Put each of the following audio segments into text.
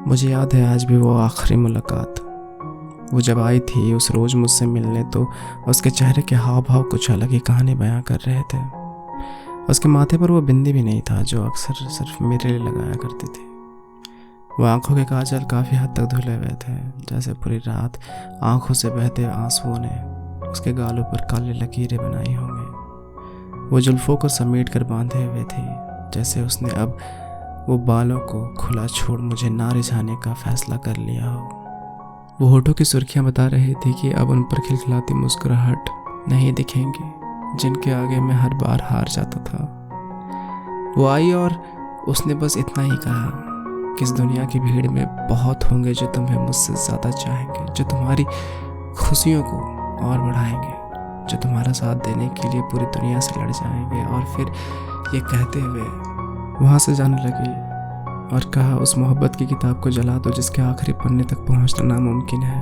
मुझे याद है आज भी वो आखिरी मुलाकात। वो जब आई थी उस रोज़ मुझसे मिलने, तो उसके चेहरे के हाव भाव कुछ अलग ही कहानी बयां कर रहे थे। उसके माथे पर वो बिंदी भी नहीं था जो अक्सर सिर्फ मेरे लिए लगाया करती थी। वो आंखों के काजल काफ़ी हद तक धुले हुए थे, जैसे पूरी रात आंखों से बहते आंसुओं ने उसके गालों पर काली लकीरें बनाई होंगी। वो जुल्फों को समेट कर बांधे हुए थी, जैसे उसने अब वो बालों को खुला छोड़ मुझे ना रिझाने का फैसला कर लिया हो। वो होठों की सुर्खियां बता रही थी कि अब उन पर खिलखिलाती मुस्कुराहट नहीं दिखेंगी, जिनके आगे मैं हर बार हार जाता था। वो आई और उसने बस इतना ही कहा कि इस दुनिया की भीड़ में बहुत होंगे जो तुम्हें मुझसे ज़्यादा चाहेंगे, जो तुम्हारी खुशियों को और बढ़ाएंगे, जो तुम्हारा साथ देने के लिए पूरी दुनिया से लड़ जाएंगे। और फिर ये कहते हुए वहाँ से जाने लगी और कहा, उस मोहब्बत की किताब को जला दो जिसके आखिरी पन्ने तक पहुँचना नामुमकिन है।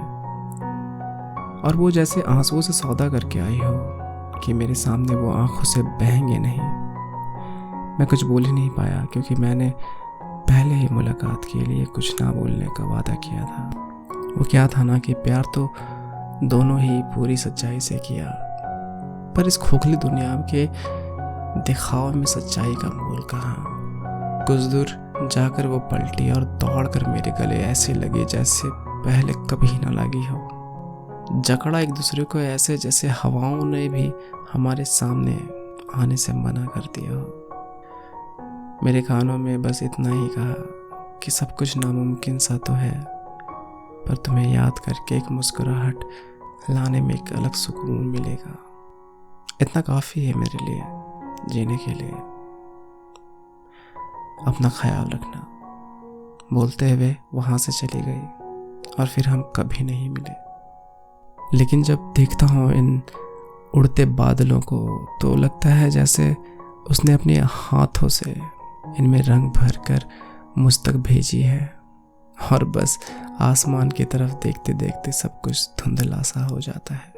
और वो जैसे आंसुओं से सौदा करके आई हो कि मेरे सामने वो आंखों से बहेंगे नहीं। मैं कुछ बोल ही नहीं पाया, क्योंकि मैंने पहले ही मुलाकात के लिए कुछ ना बोलने का वादा किया था। वो क्या था ना कि प्यार तो दोनों ही पूरी सच्चाई से किया, पर इस खोखली दुनिया के दिखावे में सच्चाई का मोल कहाँ। कुछ दूर जाकर वो पलटी और दौड़कर मेरे गले ऐसे लगी जैसे पहले कभी ना लगी हो। जकड़ा एक दूसरे को ऐसे जैसे हवाओं ने भी हमारे सामने आने से मना कर दिया हो। मेरे कानों में बस इतना ही कहा कि सब कुछ नामुमकिन सा तो है, पर तुम्हें याद करके एक मुस्कुराहट लाने में एक अलग सुकून मिलेगा। इतना काफ़ी है मेरे लिए जीने के लिए। अपना ख्याल रखना, बोलते हुए वहाँ से चली गई और फिर हम कभी नहीं मिले। लेकिन जब देखता हूँ इन उड़ते बादलों को तो लगता है जैसे उसने अपने हाथों से इनमें रंग भर कर मुझ तक भेजी है, और बस आसमान की तरफ देखते देखते सब कुछ धुंधला सा हो जाता है।